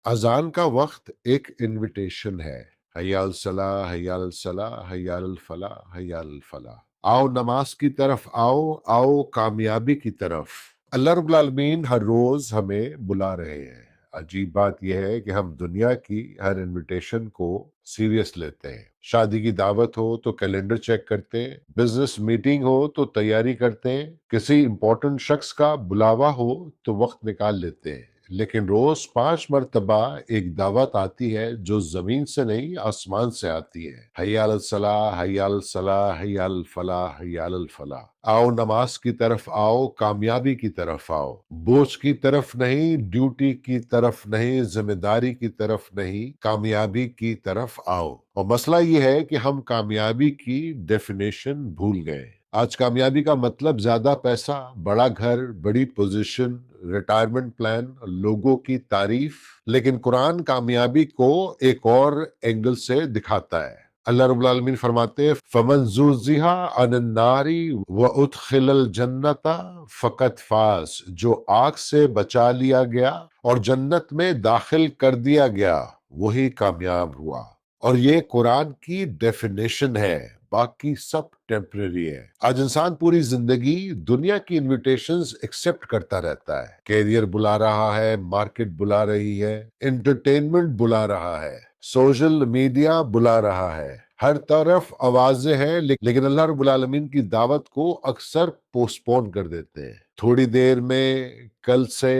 अजान का वक्त एक इनविटेशन है। हय्या अल सलाह, हय्या अल सलाह, हय्या अल फलाह, हय्या अल फलाह। आओ नमाज की तरफ आओ, आओ कामयाबी की तरफ। अल्लाह रब्बुल आलमीन हर रोज हमें बुला रहे हैं। अजीब बात यह है कि हम दुनिया की हर इनविटेशन को सीरियस लेते हैं। शादी की दावत हो तो कैलेंडर चेक करते हैं, बिजनेस मीटिंग हो तो तैयारी करते हैं, किसी इंपॉर्टेंट शख्स का बुलावा हो तो वक्त निकाल लेते हैं। लेकिन रोज 5 मरतबा एक दावत आती है जो जमीन से नहीं आसमान से आती है। हय्या अल सलाह, हय्या अल सलाह, हय्या अल फलाह, हय्या अल फलाह। आओ नमाज की तरफ आओ, कामयाबी की तरफ आओ। बोझ की तरफ नहीं, ड्यूटी की तरफ नहीं, जिम्मेदारी की तरफ नहीं, कामयाबी की तरफ आओ। और मसला ये है कि हम कामयाबी की डेफिनेशन भूल गए। आज कामयाबी का मतलब ज्यादा पैसा, बड़ा घर, बड़ी पोजीशन, रिटायरमेट प्लान, लोगों की तारीफ। लेकिन कुरान कामयाबी को एक और एंगल से दिखाता है। अल्लाह रब्बुल आलमीन फरमाते हैं, फमन ज़ुज़िहा अनिन नारी व उदखिलल जन्नता फ़क़द फ़ाज़। जो आग से बचा लिया गया और जन्नत में दाखिल कर दिया गया वही कामयाब हुआ। और ये कुरान की डेफिनेशन है, बाकी सब टेम्परेरी है। आज इंसान पूरी जिंदगी दुनिया की इनविटेशंस एक्सेप्ट करता रहता है। कैरियर बुला रहा है, मार्केट बुला रही है, एंटरटेनमेंट बुला रहा है, सोशल मीडिया बुला रहा है, हर तरफ आवाजें हैं, लेकिन अल्लाह रब्बुल आलमीन की दावत को अक्सर पोस्टपोन कर देते हैं। थोड़ी देर में, कल से,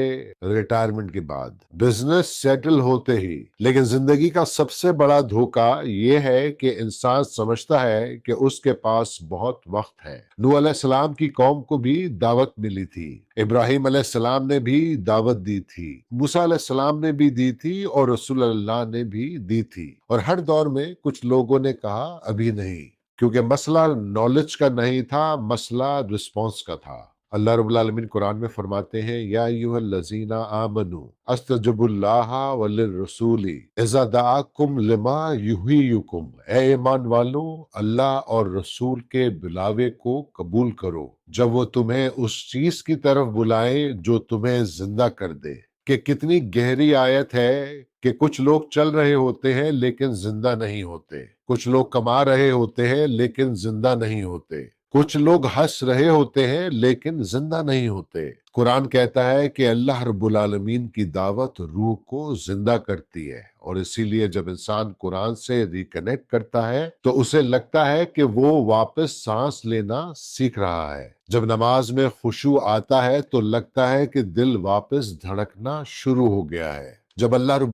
रिटायरमेंट के बाद, बिजनेस सेटल होते ही। लेकिन जिंदगी का सबसे बड़ा धोखा ये है कि इंसान समझता है कि उसके पास बहुत वक्त है। नूह अलैहिस्सलाम की कौम को भी दावत मिली थी, इब्राहिम अलैहिस्सलाम ने भी दावत दी थी, मूसा अलैहिस्सलाम ने भी दी थी और रसूल अल्लाह ने भी दी थी। और हर दौर में कुछ लोगों ने कहा अभी नहीं, क्योंकि मसला नॉलेज का नहीं था, मसला रिस्पॉन्स का था। अल्लाह रब्बुल आलमीन कुरान में फरमाते हैं, या अय्युहल्लज़ीना आमनू अस्तजिबुल्लाह वलिर्रसूली इज़ा दआकुम लिमा युहय्युकुम। ए ईमान वालों, अल्लाह और रसूल के बुलावे को कबूल करो जब वो तुम्हें उस चीज की तरफ बुलाए जो तुम्हें जिंदा कर दे। कि कितनी गहरी आयत है कि कुछ लोग चल रहे होते हैं लेकिन जिंदा नहीं होते, कुछ लोग कमा रहे होते हैं लेकिन जिंदा नहीं होते, कुछ लोग हंस रहे होते हैं लेकिन जिंदा नहीं होते। कुरान कहता है कि अल्लाह रब्बुल आलमीन की दावत रूह को जिंदा करती है। और इसीलिए जब इंसान कुरान से रिकनेक्ट करता है तो उसे लगता है कि वो वापस सांस लेना सीख रहा है। जब नमाज में खुशू आता है तो लगता है कि दिल वापस धड़कना शुरू हो गया है। जब अल्लाह